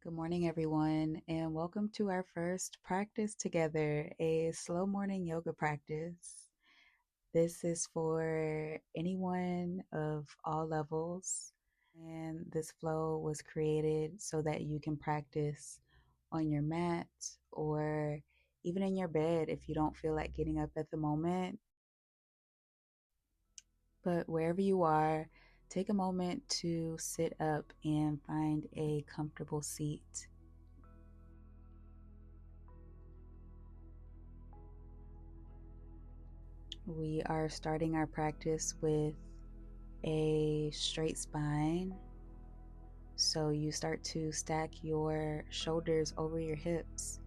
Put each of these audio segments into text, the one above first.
Good morning, everyone, and welcome to our first practice together, a slow morning yoga practice. This is for anyone of all levels, and this flow was created so that you can practice on your mat or even in your bed if you don't feel like getting up at the moment. But wherever you are, take a moment to sit up and find a comfortable seat. We are starting our practice with a straight spine. So you start to stack your shoulders over your hips.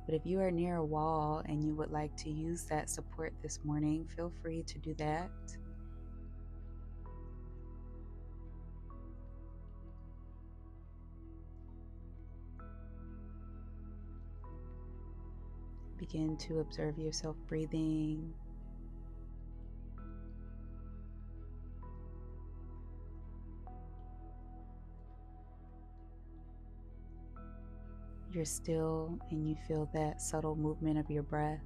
But if you are near a wall and you would like to use that support this morning, feel free to do that. Begin to observe yourself breathing. You're still and you feel that subtle movement of your breath.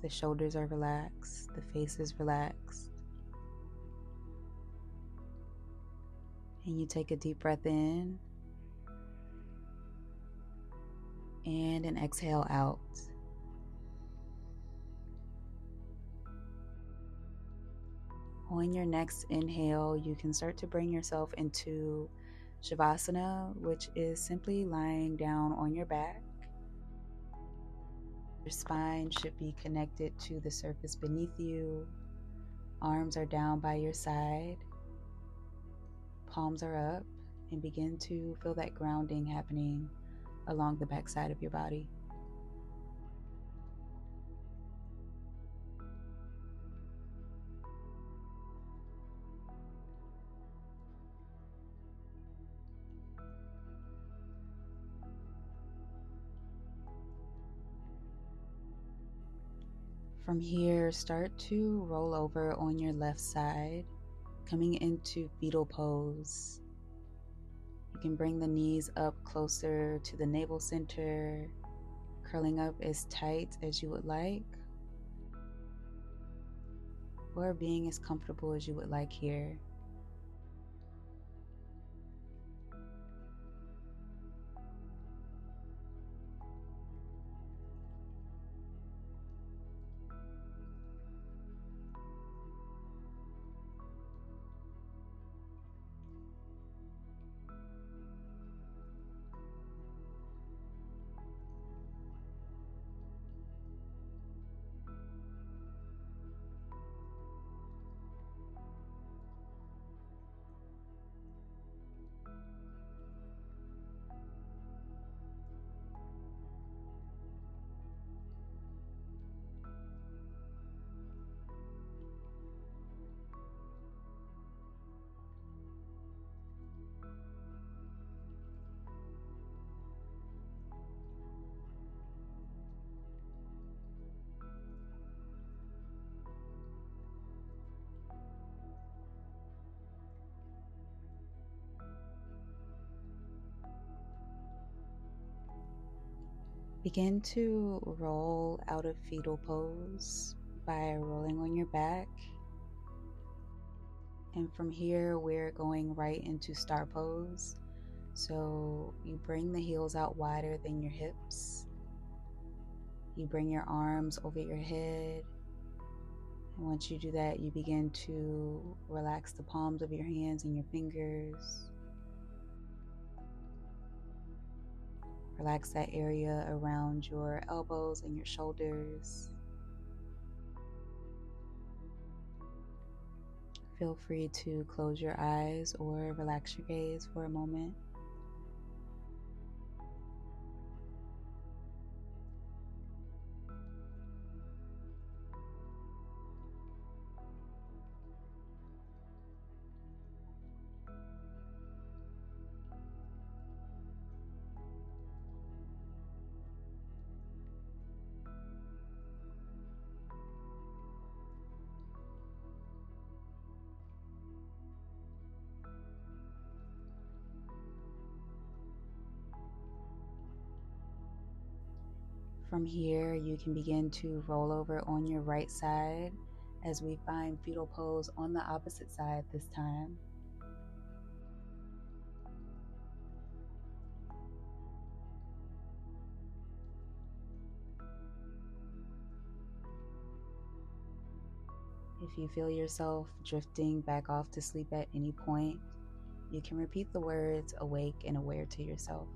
The shoulders are relaxed, the face is relaxed. And you take a deep breath in and an exhale out. On your next inhale, you can start to bring yourself into Shavasana, which is simply lying down on your back. Your spine should be connected to the surface beneath you. Arms are down by your side. Palms are up, and begin to feel that grounding happening along the backside of your body. From here, start to roll over on your left side, coming into fetal pose. You can bring the knees up closer to the navel center, curling up as tight as you would like, or being as comfortable as you would like here. Begin to roll out of fetal pose by rolling on your back. And from here, we're going right into star pose. So you bring the heels out wider than your hips. You bring your arms over your head. And once you do that, you begin to relax the palms of your hands and your fingers. Relax that area around your elbows and your shoulders. Feel free to close your eyes or relax your gaze for a moment. From here, you can begin to roll over on your right side as we find fetal pose on the opposite side this time. If you feel yourself drifting back off to sleep at any point, you can repeat the words awake and aware to yourself.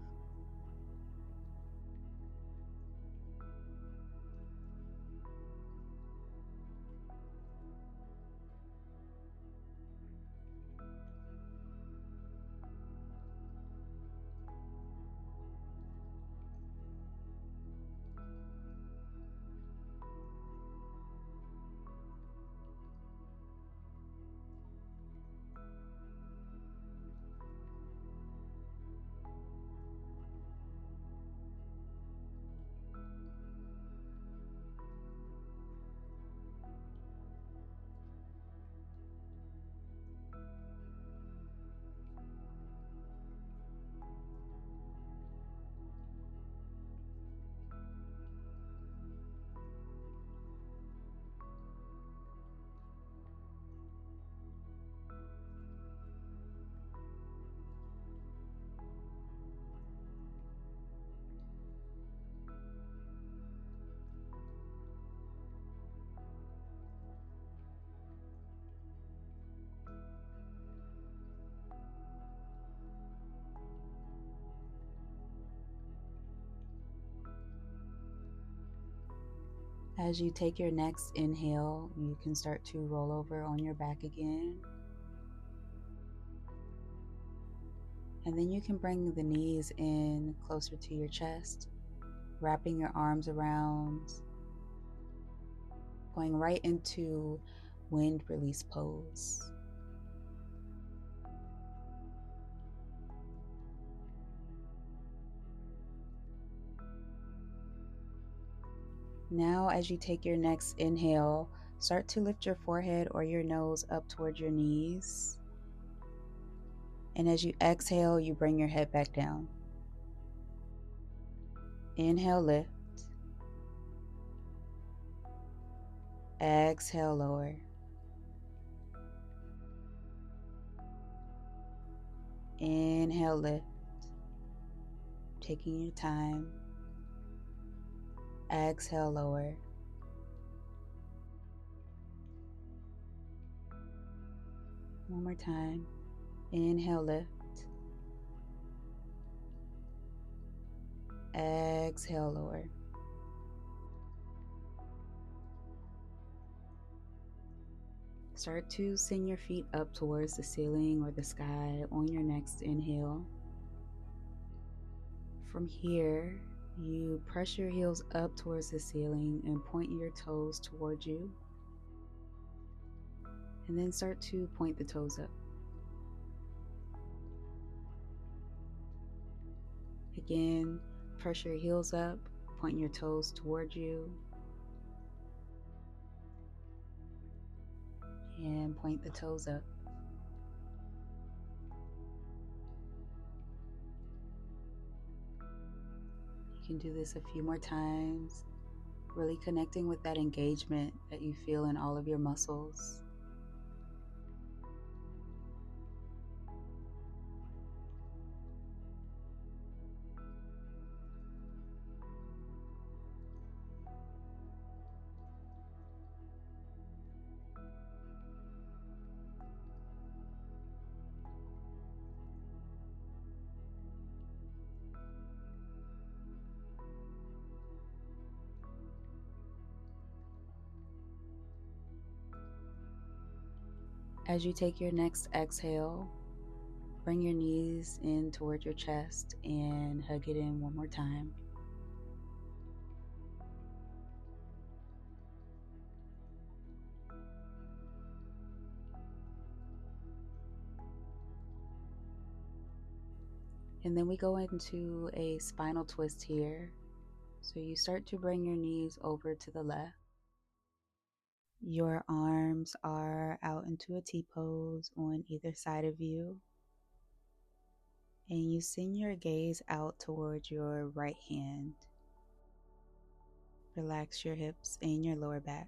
As you take your next inhale, you can start to roll over on your back again. And then you can bring the knees in closer to your chest, wrapping your arms around, going right into wind release pose. Now, as you take your next inhale, start to lift your forehead or your nose up towards your knees. And as you exhale, you bring your head back down. Inhale, lift. Exhale, lower. Inhale, lift. Taking your time. Exhale, lower. One more time. Inhale, lift. Exhale, lower. Start to send your feet up towards the ceiling or the sky on your next inhale. From here, you press your heels up towards the ceiling and point your toes towards you. And then start to point the toes up. Again, press your heels up, point your toes towards you, and point the toes up. You can do this a few more times, really connecting with that engagement that you feel in all of your muscles. As you take your next exhale, bring your knees in toward your chest and hug it in one more time. And then we go into a spinal twist here. So you start to bring your knees over to the left. Your arms are out into a T-pose on either side of you. And you send your gaze out towards your right hand. Relax your hips and your lower back.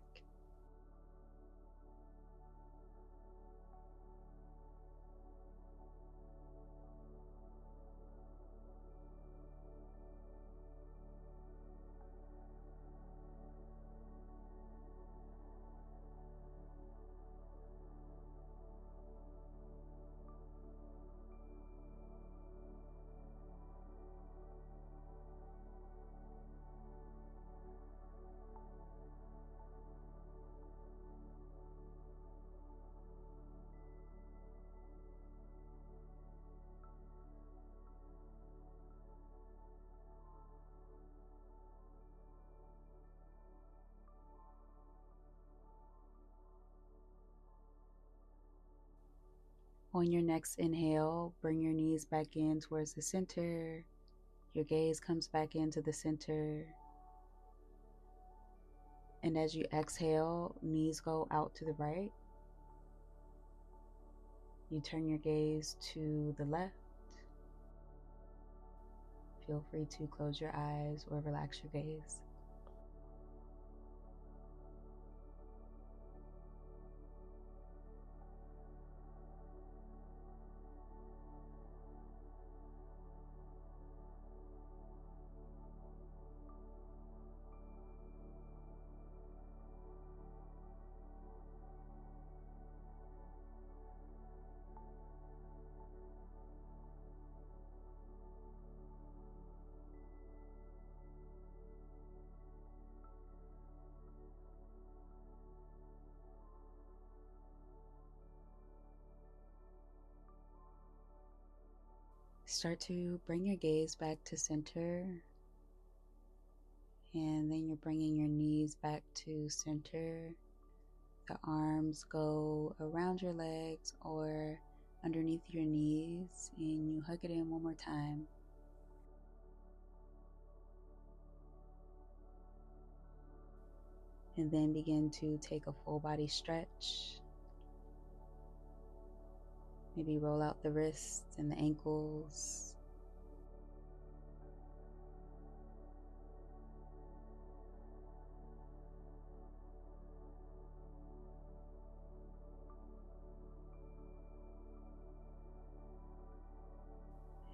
On your next inhale, bring your knees back in towards the center. Your gaze comes back into the center. And as you exhale, knees go out to the right. You turn your gaze to the left. Feel free to close your eyes or relax your gaze. Start to bring your gaze back to center, and then you're bringing your knees back to center. The arms go around your legs or underneath your knees, and you hug it in one more time. And then begin to take a full body stretch. Maybe roll out the wrists and the ankles.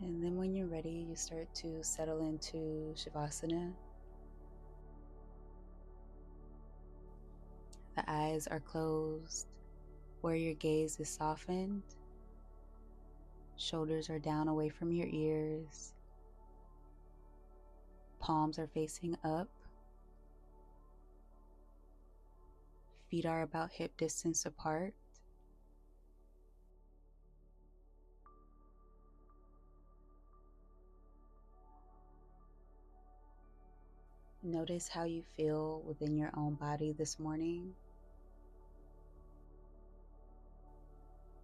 And then when you're ready, you start to settle into Shavasana. The eyes are closed, where your gaze is softened. Shoulders are down away from your ears. Palms are facing up. Feet are about hip distance apart. Notice how you feel within your own body this morning.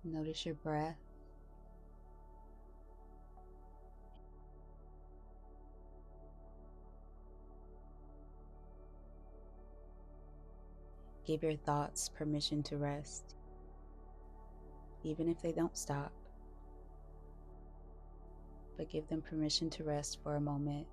Notice your breath. Give your thoughts permission to rest, even if they don't stop. But give them permission to rest for a moment.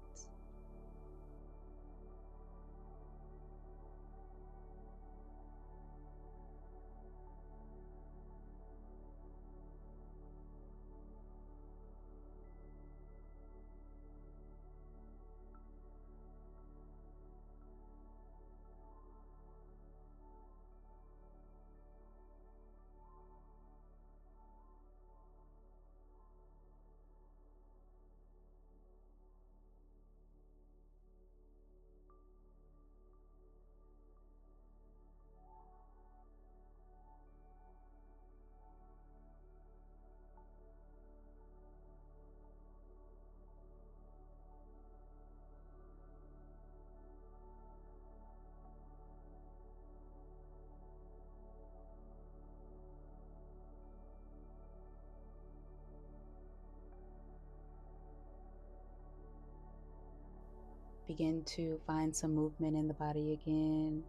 Begin to find some movement in the body again.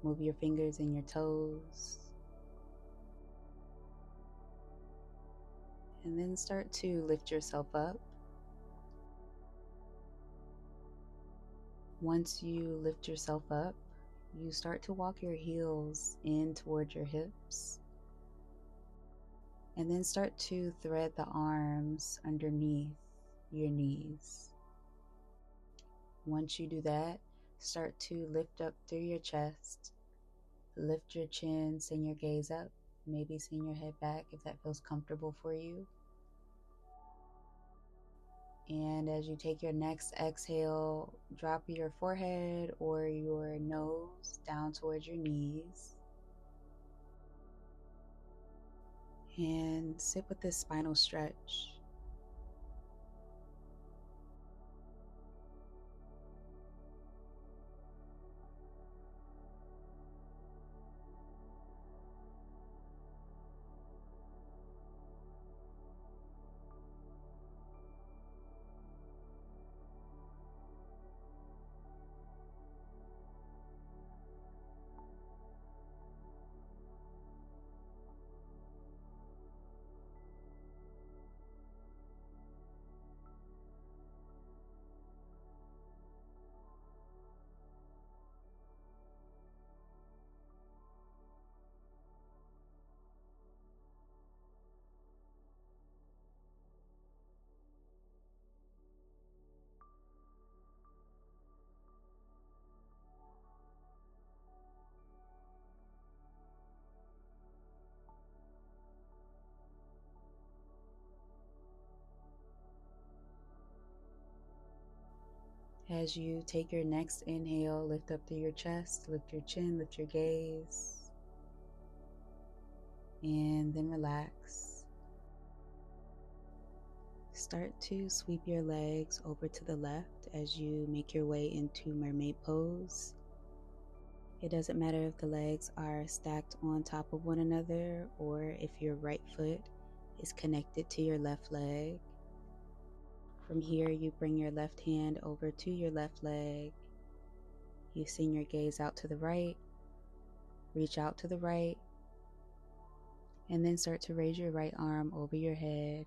Move your fingers and your toes. And then start to lift yourself up. Once you lift yourself up, you start to walk your heels in towards your hips, and then start to thread the arms underneath your knees. Once you do that, start to lift up through your chest, lift your chin, send your gaze up, maybe send your head back if that feels comfortable for you. And as you take your next exhale, drop your forehead or your nose down towards your knees. And sit with this spinal stretch. As you take your next inhale, lift up through your chest, lift your chin, lift your gaze, and then relax. Start to sweep your legs over to the left as you make your way into mermaid pose. It doesn't matter if the legs are stacked on top of one another or if your right foot is connected to your left leg. From here, you bring your left hand over to your left leg. You send your gaze out to the right, reach out to the right, and then start to raise your right arm over your head.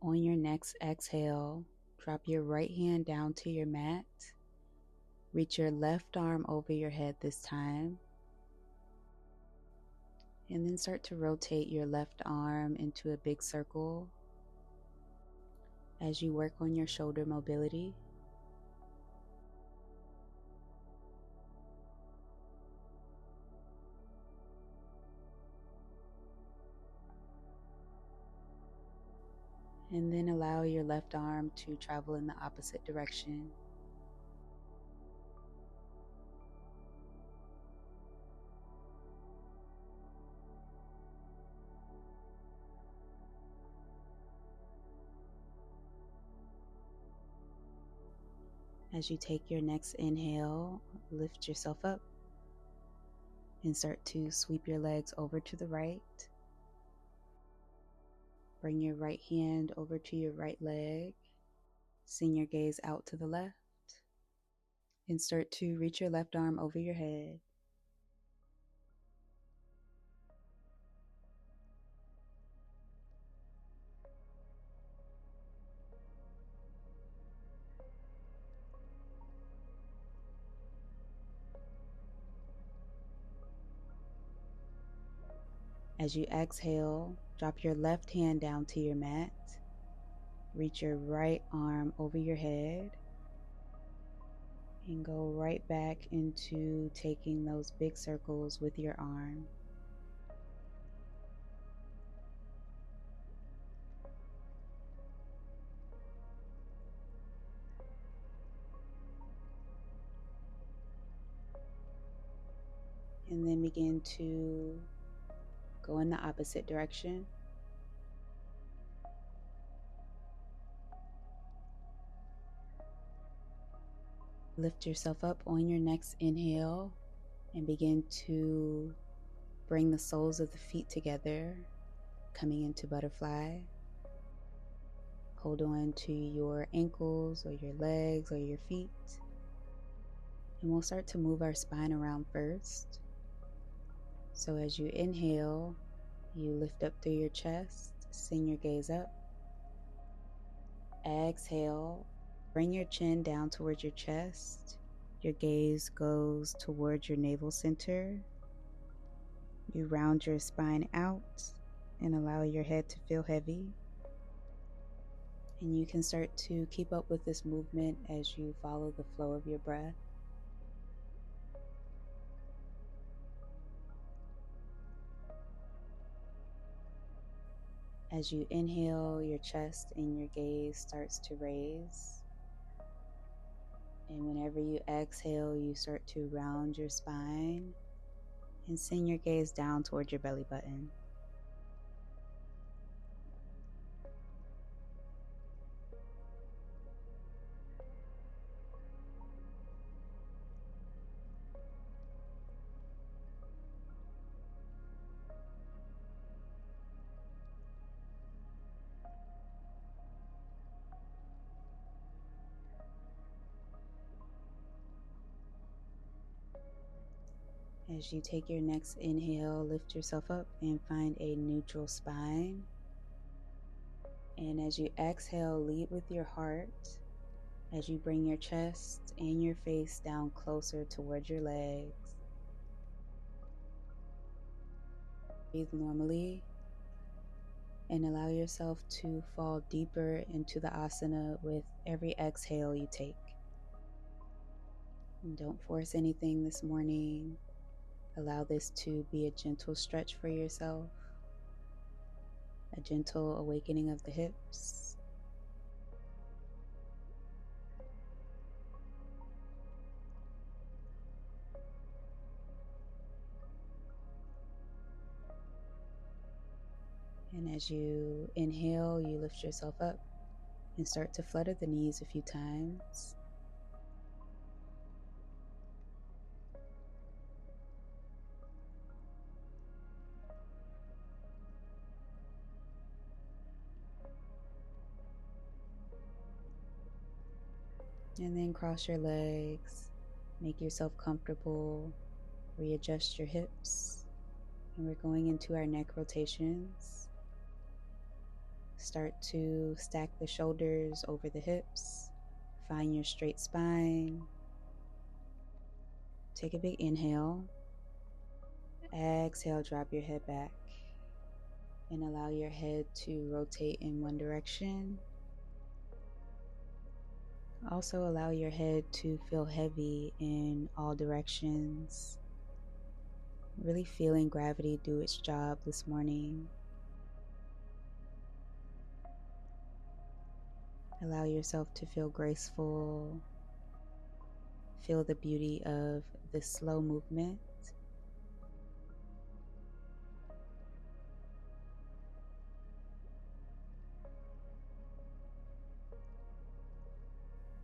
On your next exhale, drop your right hand down to your mat. Reach your left arm over your head this time. And then start to rotate your left arm into a big circle as you work on your shoulder mobility. And then allow your left arm to travel in the opposite direction. As you take your next inhale, lift yourself up and start to sweep your legs over to the right. Bring your right hand over to your right leg. Send your gaze out to the left and start to reach your left arm over your head. As you exhale, drop your left hand down to your mat. Reach your right arm over your head and go right back into taking those big circles with your arm. And then begin to go in the opposite direction. Lift yourself up on your next inhale and begin to bring the soles of the feet together, coming into butterfly. Hold on to your ankles or your legs or your feet. And we'll start to move our spine around first. So as you inhale, you lift up through your chest, Send your gaze up. Exhale. Bring your chin down towards your chest. Your gaze goes towards your navel center. You round your spine out and allow your head to feel heavy. And you can start to keep up with this movement as you follow the flow of your breath. As you inhale, your chest and your gaze starts to raise. And whenever you exhale, you start to round your spine and send your gaze down towards your belly button. As you take your next inhale, lift yourself up and find a neutral spine. And as you exhale, lead with your heart as you bring your chest and your face down closer towards your legs. Breathe normally and allow yourself to fall deeper into the asana with every exhale you take. And don't force anything this morning. Allow this to be a gentle stretch for yourself, a gentle awakening of the hips. And as you inhale, you lift yourself up and start to flutter the knees a few times. And then cross your legs, make yourself comfortable, readjust your hips. And we're going into our neck rotations. Start to stack the shoulders over the hips. Find your straight spine. Take a big inhale. Exhale, drop your head back. And allow your head to rotate in one direction. Also allow your head to feel heavy in all directions. Really feeling gravity do its job this morning. Allow yourself to feel graceful. Feel the beauty of this slow movement.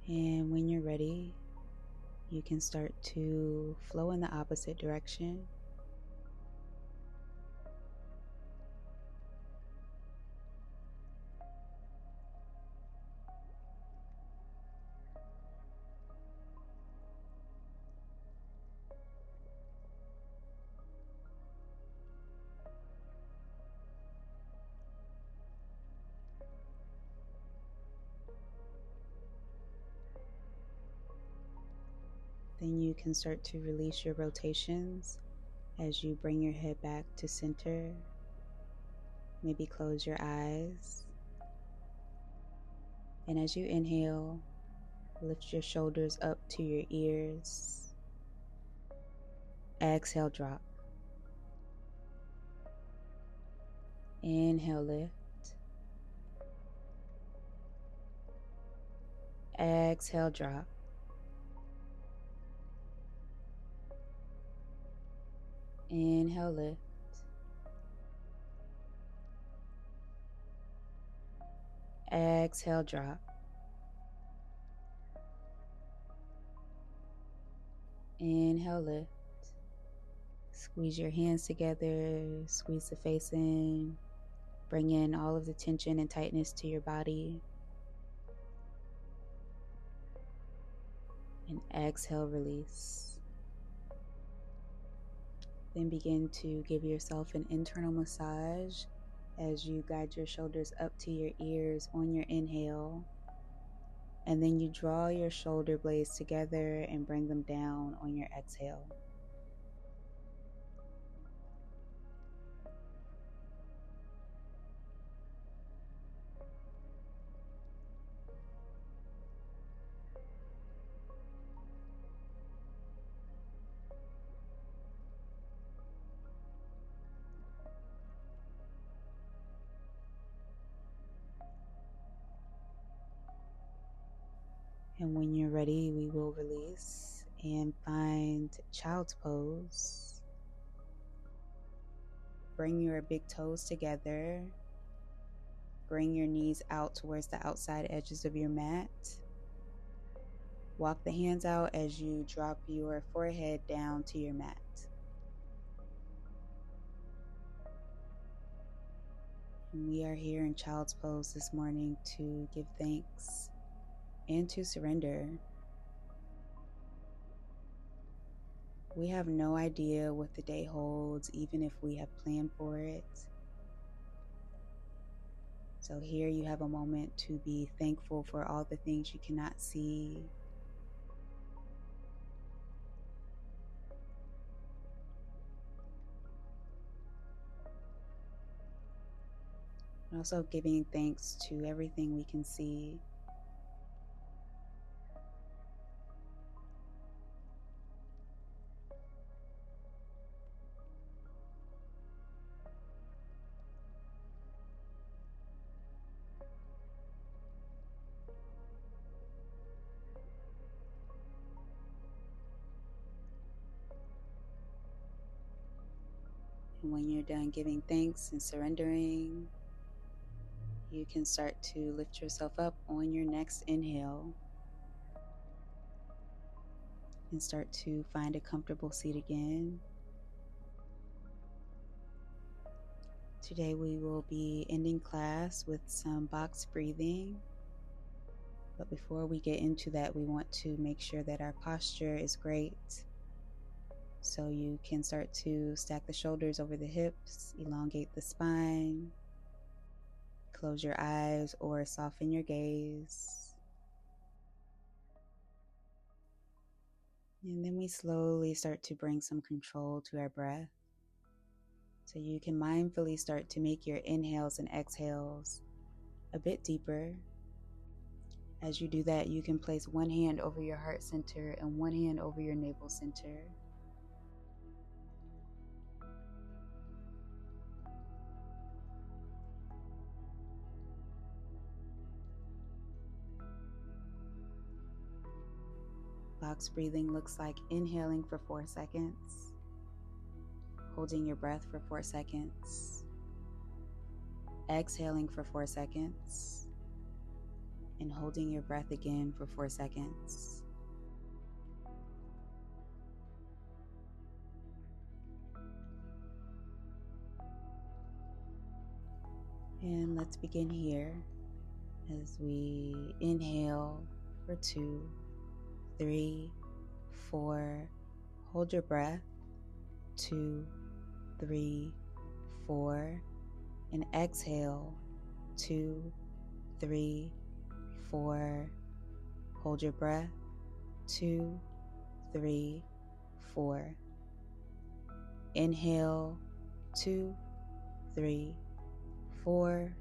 And when you're ready, you can start to flow in the opposite direction. Then you can start to release your rotations as you bring your head back to center. Maybe close your eyes. And as you inhale, lift your shoulders up to your ears. Exhale, drop. Inhale, lift. Exhale, drop. Inhale, lift. Exhale, drop. Inhale, lift. Squeeze your hands together, squeeze the face in, bring in all of the tension and tightness to your body. And exhale, release. Then begin to give yourself an internal massage as you guide your shoulders up to your ears on your inhale. And then you draw your shoulder blades together and bring them down on your exhale. And when you're ready, we will release and find child's pose. Bring your big toes together. Bring your knees out towards the outside edges of your mat. Walk the hands out as you drop your forehead down to your mat. And we are here in child's pose this morning to give thanks and to surrender. We have no idea what the day holds, even if we have planned for it. So here you have a moment to be thankful for all the things you cannot see. And also giving thanks to everything we can see. And when you're done giving thanks and surrendering, you can start to lift yourself up on your next inhale and start to find a comfortable seat again. Today we will be ending class with some box breathing. But before we get into that, we want to make sure that our posture is great. So you can start to stack the shoulders over the hips, elongate the spine, close your eyes or soften your gaze. And then we slowly start to bring some control to our breath. So you can mindfully start to make your inhales and exhales a bit deeper. As you do that, you can place one hand over your heart center and one hand over your navel center. Box breathing looks like inhaling for 4 seconds, holding your breath for 4 seconds, exhaling for 4 seconds, and holding your breath again for 4 seconds. And let's begin here as we inhale for 2, 3, 4. Hold your breath. 2, 3, 4. And exhale. 2, 3, 4. Hold your breath. 2, 3, 4. Inhale. 2, 3, 4.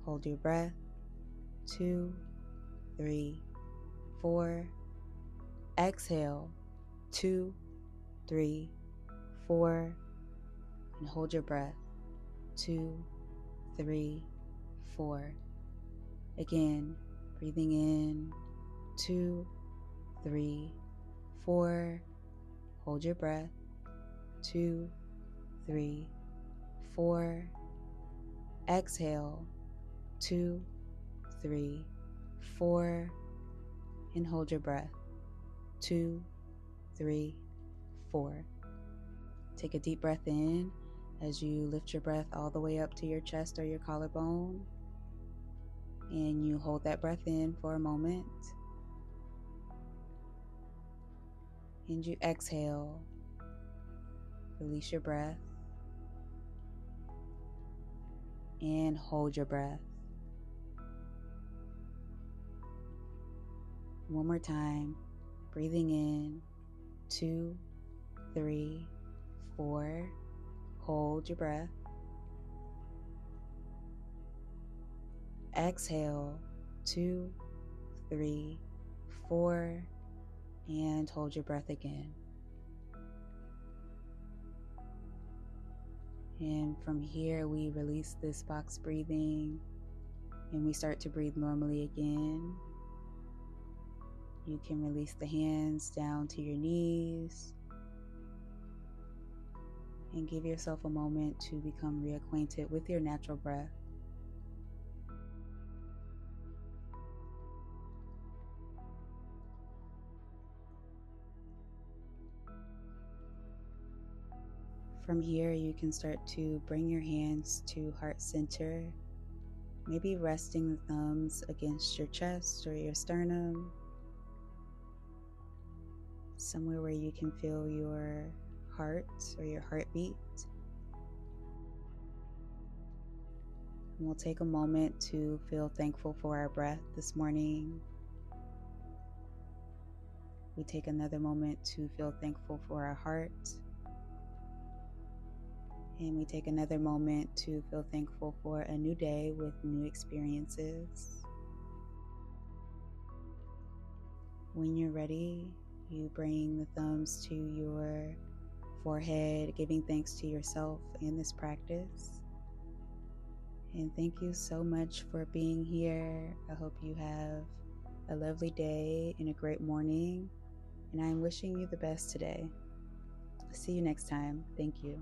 Hold your breath. 2, 3, 4. Exhale. 2, 3, 4. And hold your breath. 2, 3, 4. Again, breathing in. 2, 3, 4. Hold your breath. 2, 3, 4. Exhale. 2, 3, 4. And hold your breath. 2, 3, 4. Take a deep breath in as you lift your breath all the way up to your chest or your collarbone. And you hold that breath in for a moment. And you exhale. Release your breath. and hold your breath. One more time, breathing in, 2, 3, 4, hold your breath. Exhale, 2, 3, 4, and hold your breath again. And from here, we release this box breathing and we start to breathe normally again. You can release the hands down to your knees and give yourself a moment to become reacquainted with your natural breath. From here, you can start to bring your hands to heart center, maybe resting the thumbs against your chest or your sternum, somewhere where you can feel your heart or your heartbeat. And we'll take a moment to feel thankful for our breath this morning. We take another moment to feel thankful for our heart. And we take another moment to feel thankful for a new day with new experiences. When you're ready, you bring the thumbs to your forehead, giving thanks to yourself and this practice. And thank you so much for being here. I hope you have a lovely day and a great morning. And I'm wishing you the best today. See you next time. Thank you.